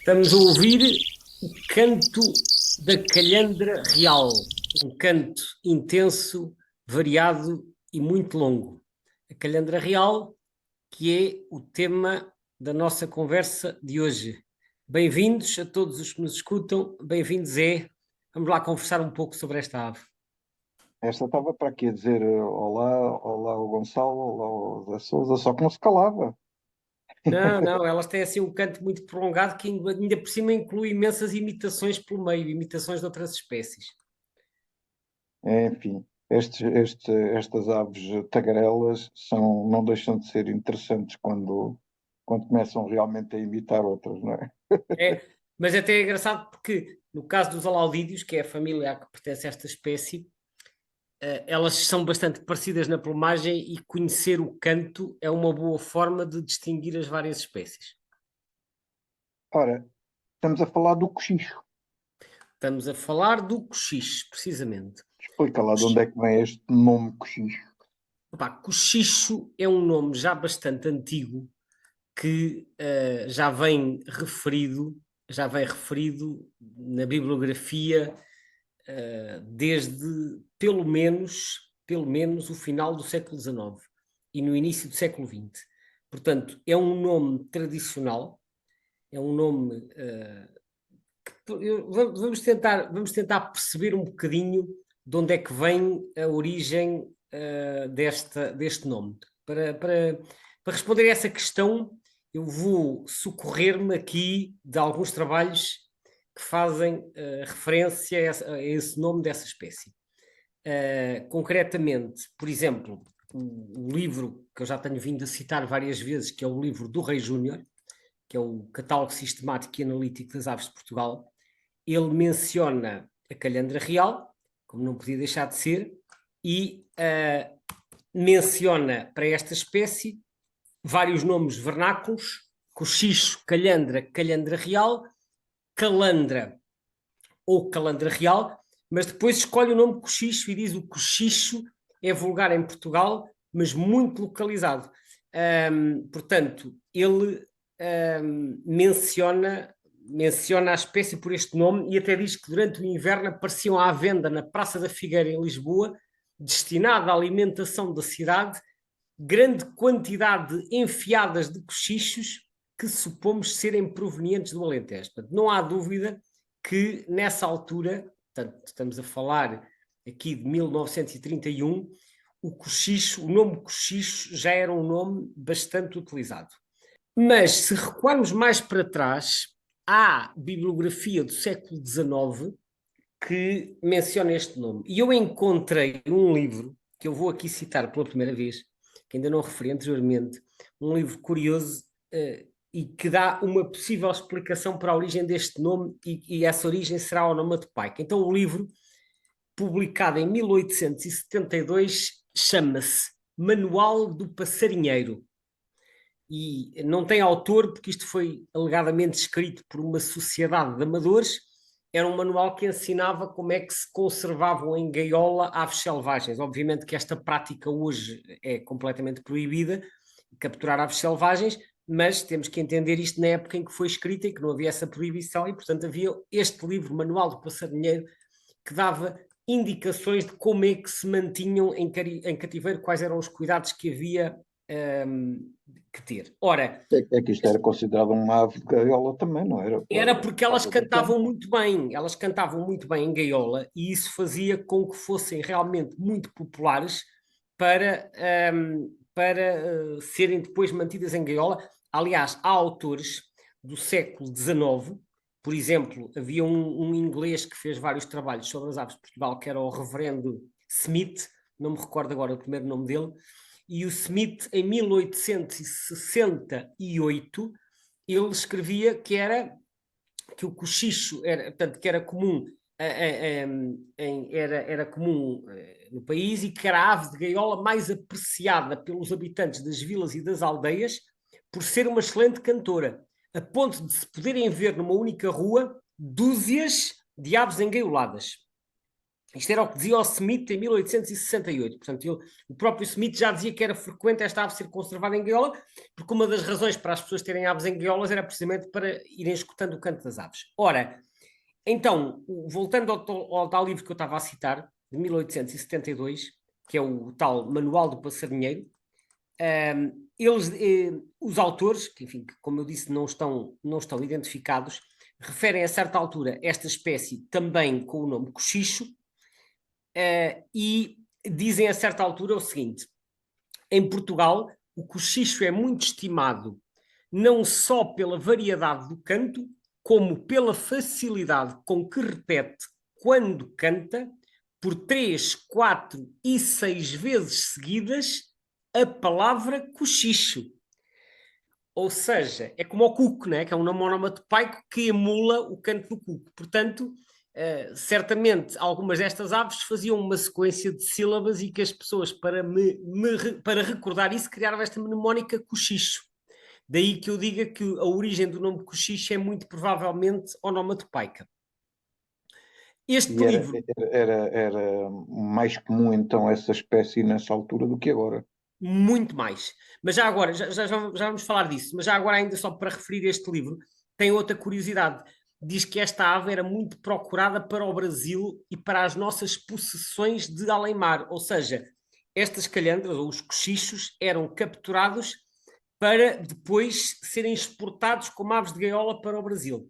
Estamos a ouvir o canto da calhandra real, um canto intenso, variado e muito longo. A calhandra real, que é o tema da nossa conversa de hoje. Bem-vindos a todos os que nos escutam, bem-vindos Vamos lá conversar um pouco sobre esta ave. Esta estava para aqui a dizer olá, olá o Gonçalo, olá o Zé Souza, só que não se calava. Não, elas têm assim um canto muito prolongado que ainda por cima inclui imensas imitações pelo meio, imitações de outras espécies. Enfim, estas aves tagarelas não deixam de ser interessantes quando começam realmente a imitar outras, não é? É, mas até é engraçado porque, no caso dos alaudídeos, que é a família a que pertence esta espécie, elas são bastante parecidas na plumagem e conhecer o canto é uma boa forma de distinguir as várias espécies. Ora, estamos a falar do cochicho. Estamos a falar do cochicho, precisamente. Explica lá de onde é que vem este nome cochicho. Opa, cochicho é um nome já bastante antigo que já vem referido na bibliografia desde pelo menos o final do século XIX e no início do século XX. Portanto, é um nome tradicional, é um nome vamos tentar perceber um bocadinho de onde é que vem a origem deste nome. Para responder a essa questão, eu vou socorrer-me aqui de alguns trabalhos que fazem referência a esse nome dessa espécie. Concretamente, por exemplo, o livro que eu já tenho vindo a citar várias vezes, que é o livro do Rei Júnior, que é o Catálogo Sistemático e Analítico das Aves de Portugal, ele menciona a calhandra real, como não podia deixar de ser, e menciona para esta espécie vários nomes vernáculos: cochicho, calhandra, calhandra real, calandra ou calandra real, mas depois escolhe o nome cochicho e diz o cochicho é vulgar em Portugal, mas muito localizado. Portanto, ele menciona a espécie por este nome e até diz que durante o inverno apareciam à venda na Praça da Figueira, em Lisboa, destinada à alimentação da cidade, grande quantidade de enfiadas de cochichos que supomos serem provenientes do Alentejo. Portanto, não há dúvida que nessa altura, portanto, estamos a falar aqui de 1931, o nome cochicho já era um nome bastante utilizado. Mas se recuarmos mais para trás, há bibliografia do século XIX que menciona este nome. E eu encontrei um livro, que eu vou aqui citar pela primeira vez, que ainda não referi anteriormente, um livro curioso e que dá uma possível explicação para a origem deste nome, e essa origem será onomatopoeica. Então o livro, publicado em 1872, chama-se Manual do Passarinheiro. E não tem autor, porque isto foi alegadamente escrito por uma sociedade de amadores. Era um manual que ensinava como é que se conservavam em gaiola aves selvagens. Obviamente que esta prática hoje é completamente proibida, capturar aves selvagens, mas temos que entender isto na época em que foi escrita e que não havia essa proibição, e portanto havia este livro, Manual do Passarinheiro, que dava indicações de como é que se mantinham em cativeiro, quais eram os cuidados que havia que ter. Ora, É que isto era considerado uma ave de gaiola também, não era? era porque Por elas causa do cantavam canto. muito bem, elas cantavam muito bem em gaiola e isso fazia com que fossem realmente muito populares para serem depois mantidas em gaiola. Aliás, há autores do século XIX, por exemplo, havia um inglês que fez vários trabalhos sobre as aves de Portugal, que era o reverendo Smith, não me recordo agora o primeiro nome dele, e o Smith, em 1868, ele escrevia que o cochicho era, portanto, que era comum, era comum no país e que era a ave de gaiola mais apreciada pelos habitantes das vilas e das aldeias por ser uma excelente cantora, a ponto de se poderem ver numa única rua dúzias de aves engaioladas. Isto era o que dizia o Smith em 1868. Portanto, o próprio Smith já dizia que era frequente esta ave ser conservada em gaiola, porque uma das razões para as pessoas terem aves em gaiolas era precisamente para irem escutando o canto das aves. Ora, então, voltando ao tal livro que eu estava a citar, de 1872, que é o tal Manual do Passarinheiro, os autores, que, enfim, que, como eu disse, não estão identificados, referem a certa altura esta espécie também com o nome cochicho, e dizem a certa altura o seguinte: em Portugal, o cochicho é muito estimado não só pela variedade do canto, como pela facilidade com que repete quando canta, por 3, 4 e 6 vezes seguidas, a palavra cochicho. Ou seja, é como o cuco, né? Que é um nome onomatopaico que emula o canto do cuco. Portanto, certamente algumas destas aves faziam uma sequência de sílabas e que as pessoas, para recordar isso, criaram esta mnemónica cochicho. Daí que eu diga que a origem do nome cochicho é muito provavelmente onomatopaica. Este E livro... era mais comum então essa espécie nessa altura do que agora. Muito mais. Mas já agora, já vamos falar disso, mas já agora, ainda só para referir este livro, tem outra curiosidade. Diz que esta ave era muito procurada para o Brasil e para as nossas possessões de além-mar, ou seja, estas calhandras, ou os cochichos, eram capturados para depois serem exportados como aves de gaiola para o Brasil.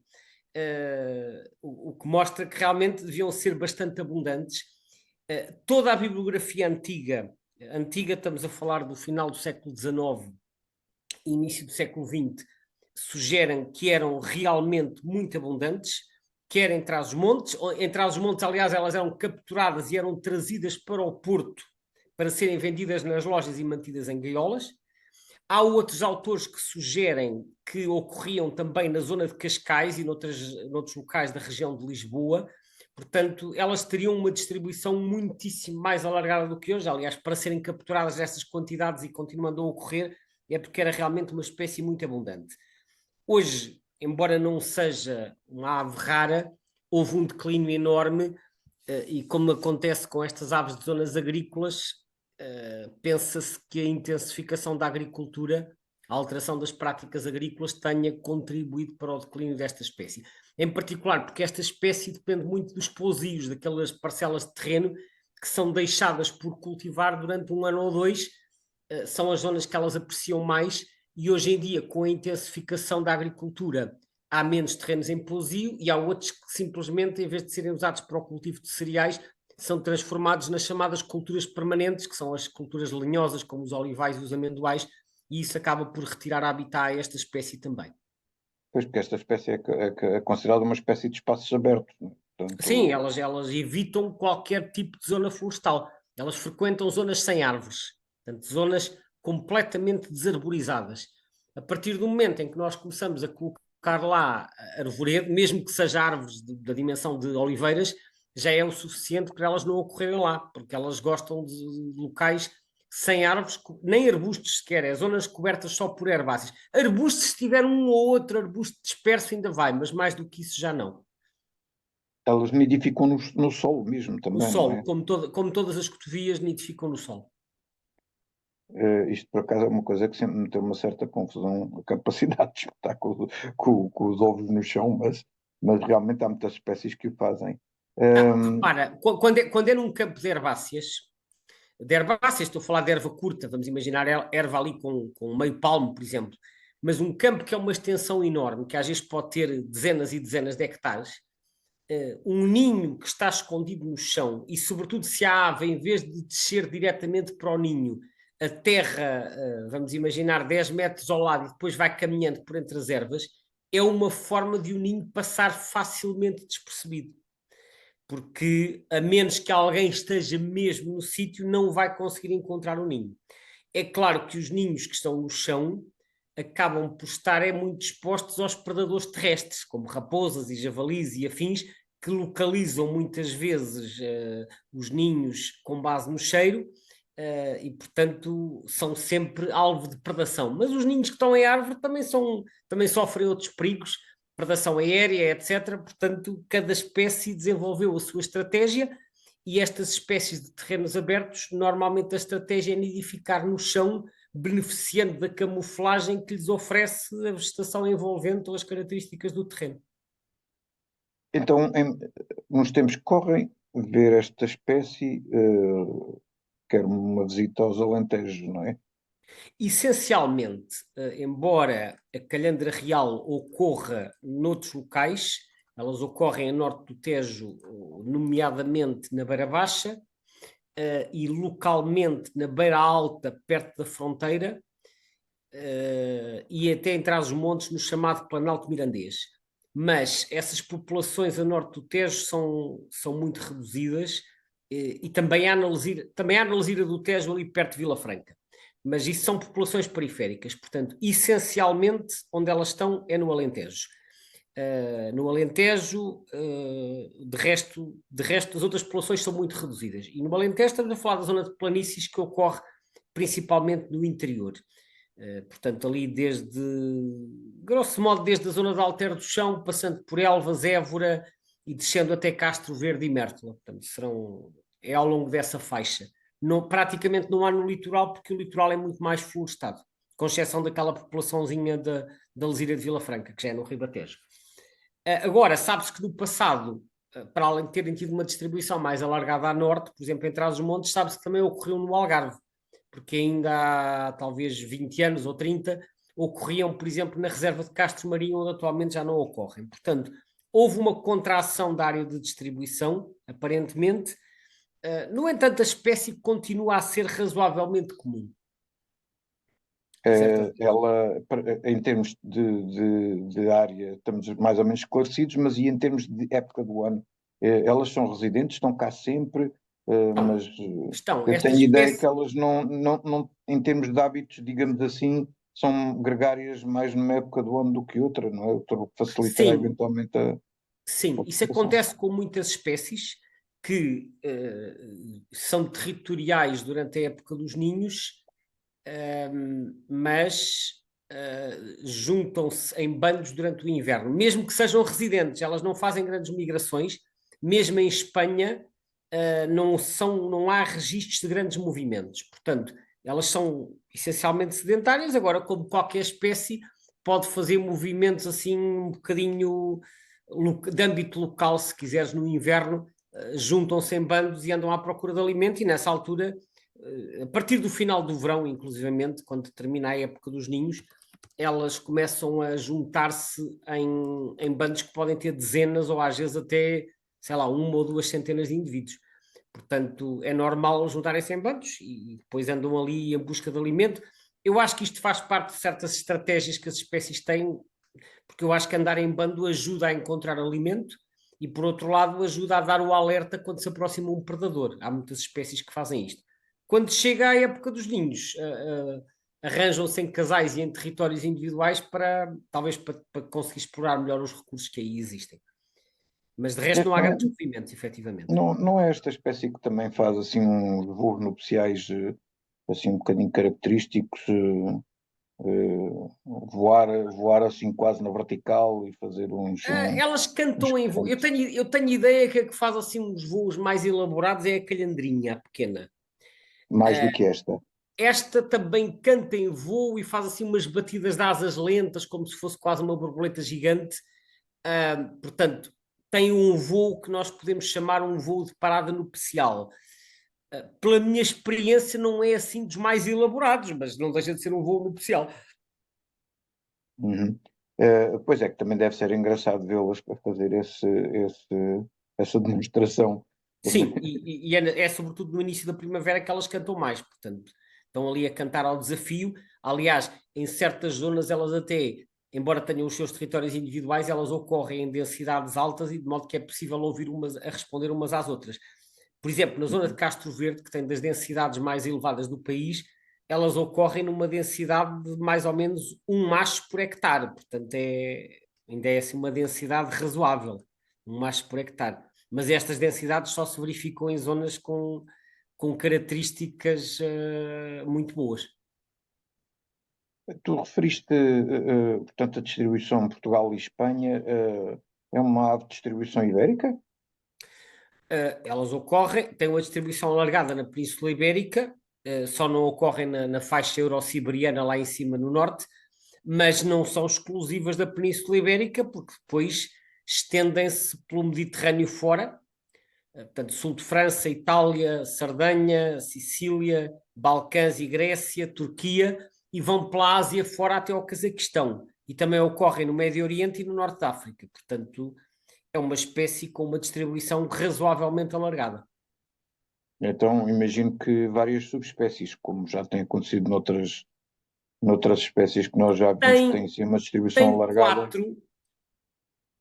O que mostra que realmente deviam ser bastante abundantes. Toda a bibliografia antiga, estamos a falar do final do século XIX, início do século XX, sugerem que eram realmente muito abundantes, quer em Trás-os-Montes. Em Trás-os-Montes, aliás, elas eram capturadas e eram trazidas para o Porto para serem vendidas nas lojas e mantidas em gaiolas. Há outros autores que sugerem que ocorriam também na zona de Cascais e noutros locais da região de Lisboa. Portanto, elas teriam uma distribuição muitíssimo mais alargada do que hoje. Aliás, para serem capturadas essas quantidades e continuando a ocorrer, é porque era realmente uma espécie muito abundante. Hoje, embora não seja uma ave rara, houve um declínio enorme, e como acontece com estas aves de zonas agrícolas, pensa-se que a intensificação da agricultura, a alteração das práticas agrícolas, tenha contribuído para o declínio desta espécie. Em particular porque esta espécie depende muito dos pousios, daquelas parcelas de terreno que são deixadas por cultivar durante um ano ou dois, são as zonas que elas apreciam mais, e hoje em dia, com a intensificação da agricultura, há menos terrenos em pousio e há outros que simplesmente, em vez de serem usados para o cultivo de cereais, são transformados nas chamadas culturas permanentes, que são as culturas lenhosas, como os olivais e os amendoais, e isso acaba por retirar habitat a esta espécie também. Pois, porque esta espécie é considerada uma espécie de espaços abertos, né? Sim, Portanto, elas evitam qualquer tipo de zona florestal. Elas frequentam zonas sem árvores, portanto, zonas completamente desarborizadas. A partir do momento em que nós começamos a colocar lá arvoredo, mesmo que seja árvores da dimensão de oliveiras, já é o suficiente para elas não ocorrerem lá, porque elas gostam de locais sem árvores, nem arbustos sequer, é zonas cobertas só por herbáceas. Arbustos, se tiver um ou outro arbusto disperso, ainda vai, mas mais do que isso já não. elas nidificam no solo mesmo No também, não solo, é? como todas as cotovias nidificam no solo. Isto por acaso é uma coisa que sempre me tem uma certa confusão, a capacidade de espetar com os ovos no chão, mas realmente há muitas espécies que o fazem. Repara, quando é num campo de herbáceas, estou a falar de erva curta, vamos imaginar erva ali com meio palmo, por exemplo, mas um campo que é uma extensão enorme, que às vezes pode ter dezenas e dezenas de hectares, um ninho que está escondido no chão, e sobretudo se a ave, em vez de descer diretamente para o ninho, a terra, vamos imaginar, 10 metros ao lado e depois vai caminhando por entre as ervas, é uma forma de o ninho passar facilmente despercebido. Porque, a menos que alguém esteja mesmo no sítio, não vai conseguir encontrar o ninho. É claro que os ninhos que estão no chão acabam por estar muito expostos aos predadores terrestres, como raposas e javalis e afins, que localizam muitas vezes os ninhos com base no cheiro, e, portanto, são sempre alvo de predação. Mas os ninhos que estão em árvore também sofrem outros perigos, predação aérea, etc. Portanto, cada espécie desenvolveu a sua estratégia e estas espécies de terrenos abertos, normalmente a estratégia é nidificar no chão, beneficiando da camuflagem que lhes oferece a vegetação envolvente ou as características do terreno. Então, nos tempos que correm, ver esta espécie, quer uma visita aos Alentejos, não é? Essencialmente, embora a calhandra real ocorra noutros locais, elas ocorrem a norte do Tejo, nomeadamente na Beira Baixa, e localmente na Beira Alta, perto da fronteira, e até em Trás-os-Montes, no chamado Planalto Mirandês. Mas essas populações a norte do Tejo são muito reduzidas, e também há na Alzira do Tejo, ali perto de Vila Franca. Mas isso são populações periféricas, portanto, essencialmente onde elas estão é no Alentejo. No Alentejo, de resto, as outras populações são muito reduzidas. E no Alentejo estamos a falar da zona de planícies que ocorre principalmente no interior. Portanto, ali grosso modo, desde a zona de Alter do Chão, passando por Elvas, Évora e descendo até Castro Verde e Mértola. Portanto, é ao longo dessa faixa. Praticamente não há no litoral, porque o litoral é muito mais florestado, com exceção daquela populaçãozinha da Lesíria de Vila Franca, que já é no Ribatejo. Agora, sabe-se que no passado, para além de terem tido uma distribuição mais alargada a norte, por exemplo, em Trás-os-Montes, sabe-se que também ocorreu no Algarve, porque ainda há talvez 20 anos ou 30 ocorriam, por exemplo, na reserva de Castro Marinho, onde atualmente já não ocorrem. Portanto, houve uma contração da área de distribuição, aparentemente. No entanto, a espécie continua a ser razoavelmente comum. Ela, em termos de área, estamos mais ou menos esclarecidos, mas e em termos de época do ano? Elas são residentes, estão cá sempre, mas eu Estas tenho ideia que espécies. elas não, em termos de hábitos, digamos assim, são gregárias mais numa época do ano do que outra, não é? O que facilitará Sim, eventualmente a sim, isso observação. acontece com muitas espécies que são territoriais durante a época dos ninhos, mas juntam-se em bandos durante o inverno, mesmo que sejam residentes, elas não fazem grandes migrações, mesmo em Espanha, não há registros de grandes movimentos, portanto, elas são essencialmente sedentárias. Agora, como qualquer espécie, pode fazer movimentos assim um bocadinho de âmbito local, se quiseres, no inverno, juntam-se em bandos e andam à procura de alimento, e nessa altura, a partir do final do verão, inclusivamente, quando termina a época dos ninhos, elas começam a juntar-se em bandos que podem ter dezenas ou às vezes até, sei lá, uma ou duas centenas de indivíduos. Portanto, é normal juntarem-se em bandos e depois andam ali em busca de alimento. Eu acho que isto faz parte de certas estratégias que as espécies têm, porque eu acho que andar em bando ajuda a encontrar alimento e, por outro lado, ajuda a dar o alerta quando se aproxima um predador. Há muitas espécies que fazem isto. Quando chega a época dos ninhos, arranjam-se em casais e em territórios individuais talvez para conseguir explorar melhor os recursos que aí existem. Mas de resto não há Não é, grandes movimentos, efetivamente. não é esta espécie que também faz assim uns voos nupciais assim um bocadinho característicos, voar assim quase na vertical e fazer Elas uns cantam em voo. Eu cantos tenho, eu tenho ideia que a que faz assim uns voos mais elaborados é a calhandrinha, a pequena. mais do Uh, que esta. Esta também canta em voo e faz assim umas batidas de asas lentas, como se fosse quase uma borboleta gigante. Portanto, tem um voo que nós podemos chamar um voo de parada nupcial. Pela minha experiência, não é assim dos mais elaborados, mas não deixa de ser um voo nupcial. Uhum. Pois é, que também deve ser engraçado vê-las para fazer essa demonstração. Sim, e é sobretudo no início da primavera que elas cantam mais, portanto, estão ali a cantar ao desafio. Aliás, em certas zonas elas até, embora tenham os seus territórios individuais, elas ocorrem em densidades altas e de modo que é possível ouvir umas a responder umas às outras. Por exemplo, na zona de Castro Verde, que tem das densidades mais elevadas do país, elas ocorrem numa densidade de mais ou menos um macho por hectare, portanto ainda é assim uma densidade razoável, um macho por hectare. Mas estas densidades só se verificam em zonas com características muito boas. Tu referiste, portanto, a distribuição Portugal e Espanha, é uma ave de distribuição ibérica? Elas ocorrem, têm uma distribuição alargada na Península Ibérica, só não ocorrem na faixa euro-siberiana lá em cima no norte, mas não são exclusivas da Península Ibérica, porque depois estendem-se pelo Mediterrâneo fora, portanto, sul de França, Itália, Sardenha, Sicília, Balcãs e Grécia, Turquia, e vão pela Ásia fora até ao Cazaquistão. E também ocorrem no Médio Oriente e no Norte de África. Portanto, é uma espécie com uma distribuição razoavelmente alargada. Então, imagino que várias subespécies, como já tem acontecido noutras espécies que nós já vimos que têm sim uma distribuição alargada.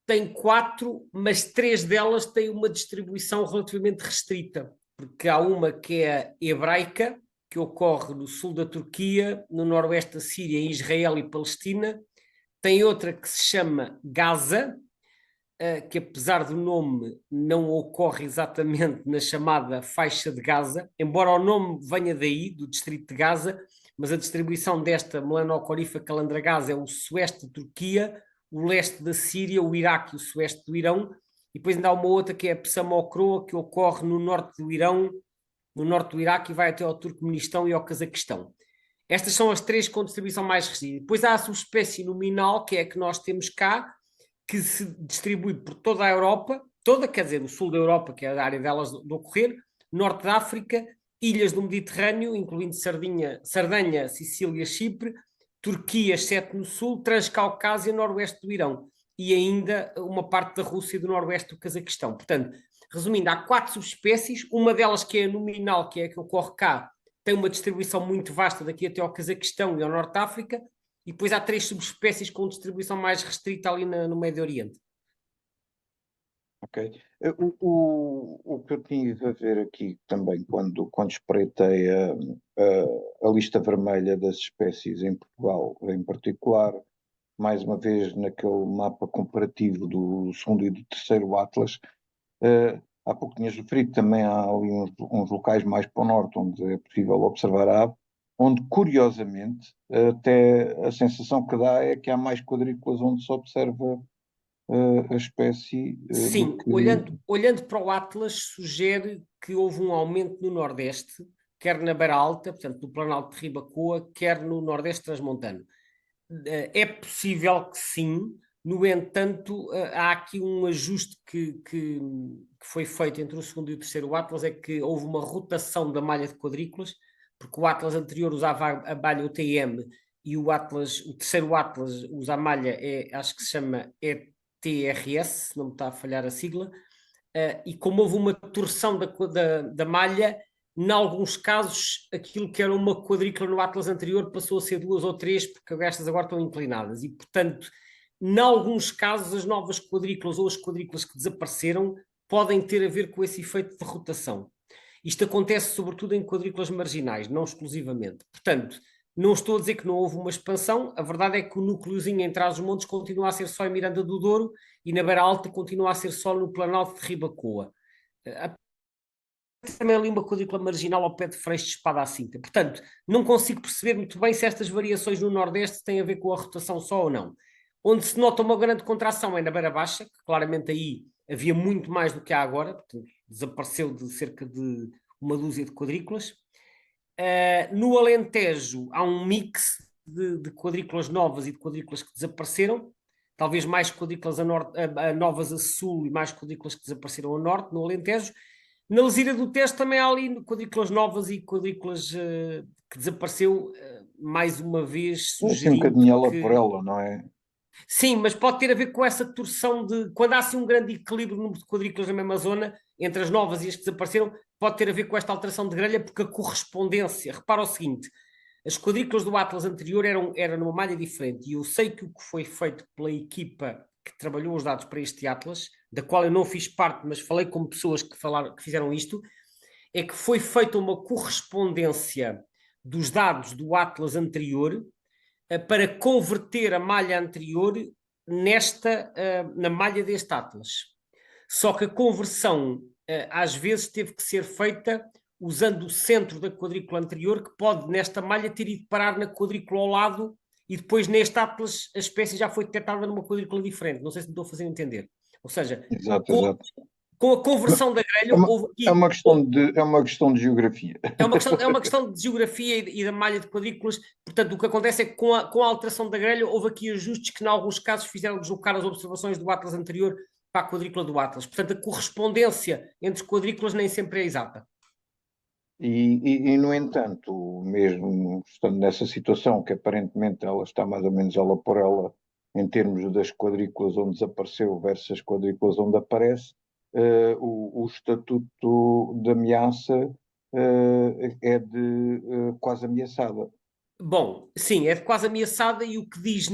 Tem quatro, mas três delas têm uma distribuição relativamente restrita, porque há uma que é a hebraica, que ocorre no sul da Turquia, no noroeste da Síria, em Israel e Palestina. Tem outra que se chama Gaza, que apesar do nome não ocorre exatamente na chamada faixa de Gaza, embora o nome venha daí, do distrito de Gaza, mas a distribuição desta Melanocorypha calandragasa é o sueste da Turquia, o leste da Síria, o Iraque e o sueste do Irão, e depois ainda há uma outra que é a Psamocroa, que ocorre no norte do Irão, no norte do Iraque e vai até ao Turcomenistão e ao Cazaquistão. Estas são as três com distribuição mais restrita. Depois há a subespécie nominal, que é a que nós temos cá, que se distribui por toda a Europa, toda, quer dizer, o sul da Europa, que é a área delas do ocorrer, norte da África, ilhas do Mediterrâneo, incluindo Sardenha, Sicília, Chipre, Turquia, exceto no sul, Transcaucásia, noroeste do Irão e ainda uma parte da Rússia e do noroeste do Cazaquistão. Portanto, resumindo, há 4 subespécies, uma delas que é a nominal, que é a que ocorre cá, tem uma distribuição muito vasta daqui até ao Cazaquistão e ao Norte de África, e depois há 3 subespécies com distribuição mais restrita ali no Médio Oriente. Ok. O que eu tinha a ver aqui também, quando espreitei a lista vermelha das espécies em Portugal, em particular, mais uma vez naquele mapa comparativo do segundo e do terceiro Atlas, há pouco tinhas referido também há ali uns locais mais para o norte, onde é possível observar a ave, onde, curiosamente, até a sensação que dá é que há mais quadrículas onde se observa a espécie. Sim, olhando para o Atlas, sugere que houve um aumento no Nordeste, quer na Beira Alta, portanto no Planalto de Ribacoa, quer no Nordeste Transmontano. É possível que sim, no entanto, há aqui um ajuste que foi feito entre o segundo e o terceiro Atlas, é que houve uma rotação da malha de quadrículas, porque o Atlas anterior usava a malha UTM e o terceiro Atlas usa a malha, acho que se chama ETRS, se não me está a falhar a sigla, e como houve uma torção da malha, em alguns casos, aquilo que era uma quadrícula no Atlas anterior passou a ser 2 ou 3, porque estas agora estão inclinadas. E, portanto, em alguns casos, as novas quadrículas ou as quadrículas que desapareceram podem ter a ver com esse efeito de rotação. Isto acontece sobretudo em quadrículas marginais, não exclusivamente. Portanto, não estou a dizer que não houve uma expansão, a verdade é que o núcleozinho em Trás-os-Montes continua a ser só em Miranda do Douro e na Beira Alta continua a ser só no Planalto de Ribacoa. Também ali uma quadrícula marginal ao pé de Freixo de Espada à Cinta. Portanto, não consigo perceber muito bem se estas variações no Nordeste têm a ver com a rotação só ou não. Onde se nota uma grande contração é na Beira Baixa, que claramente aí havia muito mais do que há agora, portanto, desapareceu de cerca de uma dúzia de quadrículas. No Alentejo há um mix de quadrículas novas e de quadrículas que desapareceram, talvez mais quadrículas novas a sul e mais quadrículas que desapareceram a norte, no Alentejo. Na Lesíria do Tejo também há ali quadrículas novas e quadrículas que desapareceu, mais uma vez sugerindo um bocadinho ela que... por ela, não é? Sim, mas pode ter a ver com essa torção de... Quando há assim um grande equilíbrio no número de quadrículas na mesma zona, entre as novas e as que desapareceram, pode ter a ver com esta alteração de grelha, porque a correspondência... Repara o seguinte, as quadrículas do Atlas anterior eram numa malha diferente, e eu sei que o que foi feito pela equipa que trabalhou os dados para este Atlas, da qual eu não fiz parte, mas falei com pessoas que fizeram isto, é que foi feita uma correspondência dos dados do Atlas anterior para converter a malha anterior na malha deste Atlas. Só que a conversão às vezes teve que ser feita usando o centro da quadrícula anterior, que pode nesta malha ter ido parar na quadrícula ao lado, e depois neste Atlas a espécie já foi detectada numa quadrícula diferente. Não sei se me estou a fazer entender. Ou seja, exato. Com a conversão da grelha, houve aqui... É uma questão de geografia. É uma questão de geografia e da malha de quadrículas. Portanto, o que acontece é que com a alteração da grelha houve aqui ajustes que, em alguns casos, fizeram deslocar as observações do Atlas anterior para a quadrícula do Atlas. Portanto, a correspondência entre quadrículas nem sempre é exata. No entanto, mesmo estando nessa situação, que aparentemente ela está mais ou menos ela por ela, em termos das quadrículas onde desapareceu versus as quadrículas onde aparece, o estatuto de ameaça é de quase ameaçada. Bom, sim, é de quase ameaçada, e o que diz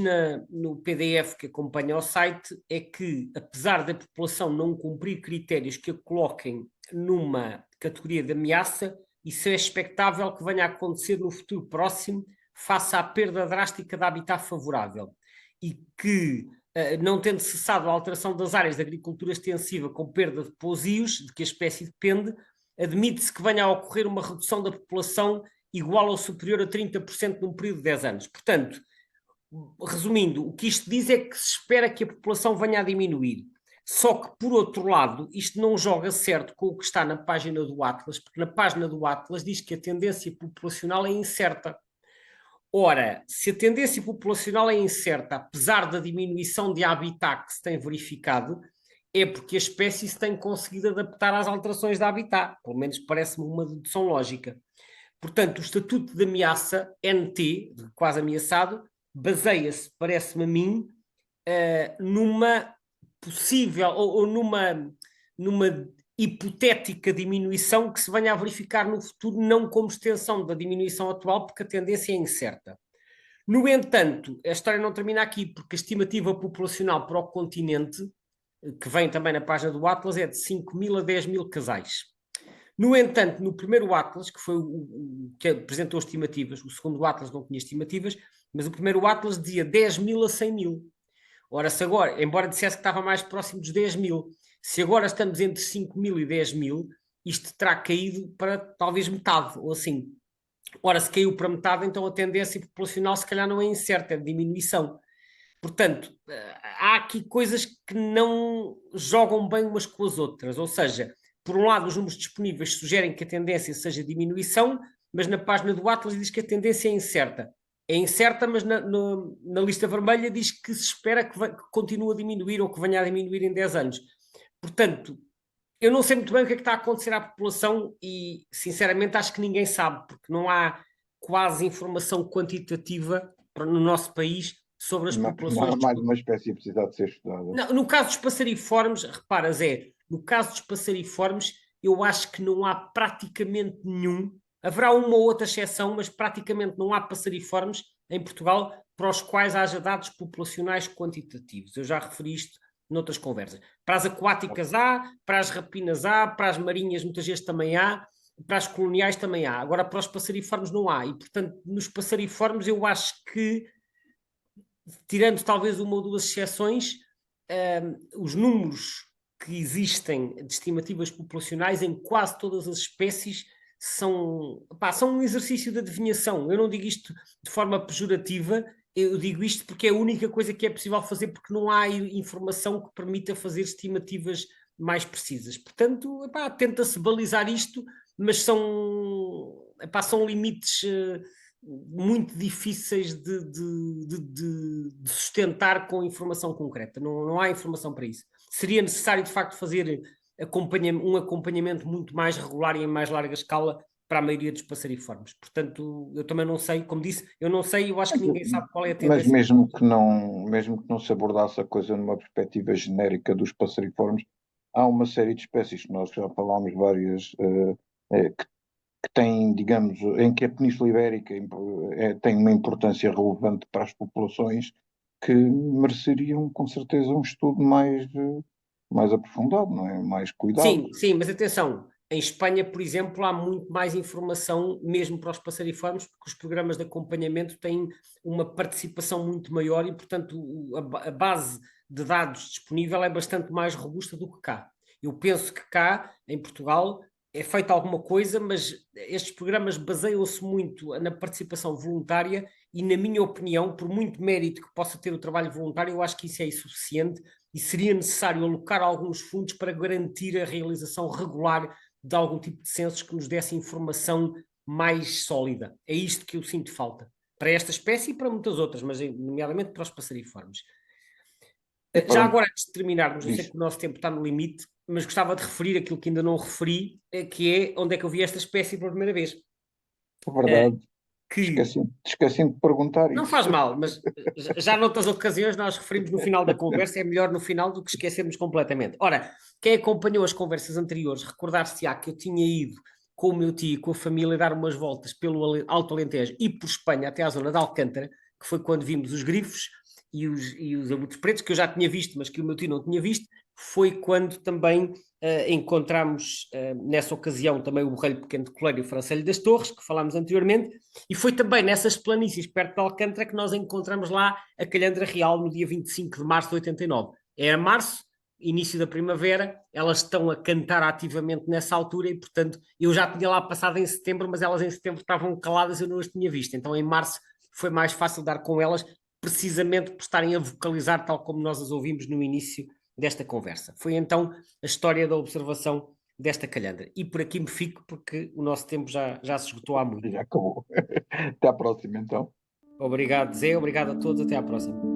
no PDF que acompanha o site é que, apesar da população não cumprir critérios que a coloquem numa categoria de ameaça, isso é expectável que venha a acontecer no futuro próximo, face à perda drástica de habitat favorável. E que, não tendo cessado a alteração das áreas de agricultura extensiva com perda de pousios, de que a espécie depende, admite-se que venha a ocorrer uma redução da população igual ou superior a 30% num período de 10 anos. Portanto, resumindo, o que isto diz é que se espera que a população venha a diminuir. Só que, por outro lado, isto não joga certo com o que está na página do Atlas, porque na página do Atlas diz que a tendência populacional é incerta. Ora, se a tendência populacional é incerta, apesar da diminuição de habitat que se tem verificado, é porque a espécie se tem conseguido adaptar às alterações de habitat. Pelo menos parece-me uma dedução lógica. Portanto, o estatuto de ameaça, NT, quase ameaçado, baseia-se, parece-me a mim, numa possível ou numa hipotética diminuição que se venha a verificar no futuro, não como extensão da diminuição atual, porque a tendência é incerta. No entanto, a história não termina aqui, porque a estimativa populacional para o continente, que vem também na página do Atlas, é de 5.000 a 10.000 casais. No entanto, no primeiro Atlas, que foi o que apresentou estimativas, o segundo Atlas não tinha estimativas, mas o primeiro Atlas dizia 10.000 a 100.000. Ora, se agora, embora dissesse que estava mais próximo dos 10.000, se agora estamos entre 5.000 e 10.000, isto terá caído para talvez metade, ou assim. Ora, se caiu para metade, então a tendência populacional se calhar não é incerta, é de diminuição. Portanto, há aqui coisas que não jogam bem umas com as outras, ou seja, por um lado, os números disponíveis sugerem que a tendência seja diminuição, mas na página do Atlas diz que a tendência é incerta. É incerta, mas na lista vermelha diz que se espera que continue a diminuir ou que venha a diminuir em 10 anos. Portanto, eu não sei muito bem o que é que está a acontecer à população e, sinceramente, acho que ninguém sabe, porque não há quase informação quantitativa no nosso país sobre as populações. Mais uma espécie precisa de ser estudada. No caso dos passariformes, reparas, no caso dos passariformes, eu acho que não há praticamente nenhum, haverá uma ou outra exceção, mas praticamente não há passariformes em Portugal para os quais haja dados populacionais quantitativos. Eu já referi isto noutras conversas. Para as aquáticas há, para as rapinas há, para as marinhas muitas vezes também há, para as coloniais também há. Agora, para os passariformes não há. E, portanto, nos passariformes eu acho que, tirando talvez uma ou duas exceções, os números que existem de estimativas populacionais em quase todas as espécies são um exercício de adivinhação. Eu não digo isto de forma pejorativa, eu digo isto porque é a única coisa que é possível fazer, porque não há informação que permita fazer estimativas mais precisas. Portanto, tenta-se balizar isto, mas são limites muito difíceis de sustentar com informação concreta. Não há informação para isso. Seria necessário, de facto, fazer um acompanhamento muito mais regular e em mais larga escala para a maioria dos passariformes. Portanto, eu também não sei, como disse, eu não sei, eu acho que ninguém sabe qual é a tendência. Mas mesmo que não se abordasse a coisa numa perspectiva genérica dos passariformes, há uma série de espécies que nós já falámos várias, que têm, digamos, em que a Península Ibérica tem uma importância relevante para as populações, que mereceriam com certeza um estudo mais aprofundado, não é? Mais cuidado. Sim, mas atenção, em Espanha, por exemplo, há muito mais informação mesmo para os passariformes, porque os programas de acompanhamento têm uma participação muito maior e, portanto, a base de dados disponível é bastante mais robusta do que cá. Eu penso que cá, em Portugal, é feita alguma coisa, mas estes programas baseiam-se muito na participação voluntária e, na minha opinião, por muito mérito que possa ter o trabalho voluntário, eu acho que isso é insuficiente e seria necessário alocar alguns fundos para garantir a realização regular de algum tipo de censos que nos desse informação mais sólida. É isto que eu sinto falta. Para esta espécie e para muitas outras, mas nomeadamente para os passeriformes. Já agora, antes de terminarmos, eu sei que o nosso tempo está no limite, mas gostava de referir aquilo que ainda não referi, que é onde é que eu vi esta espécie pela primeira vez. É verdade. Que... Esqueci de perguntar não isso. faz mal, mas já noutras ocasiões nós referimos no final da conversa, é melhor no final do que esquecermos completamente. Ora, quem acompanhou as conversas anteriores, recordar-se-á que eu tinha ido com o meu tio e com a família dar umas voltas pelo Alto Alentejo e por Espanha até à zona de Alcântara, que foi quando vimos os grifos e os abutres pretos, que eu já tinha visto, mas que o meu tio não tinha visto. Foi quando também encontramos, nessa ocasião, também o Borrelho Pequeno de Coleiro e o Francelho das Torres, que falámos anteriormente, e foi também nessas planícies perto de Alcântara que nós encontramos lá a Calhandra Real no dia 25 de março de 89. Era março, início da primavera, elas estão a cantar ativamente nessa altura e, portanto, eu já tinha lá passado em setembro, mas elas em setembro estavam caladas e eu não as tinha visto. Então, em março foi mais fácil dar com elas, precisamente por estarem a vocalizar tal como nós as ouvimos no início desta conversa. Foi então a história da observação desta calhandra. E por aqui me fico porque o nosso tempo já se esgotou há muito. Já acabou. Até à próxima, então. Obrigado, Zé. Obrigado a todos. Até à próxima.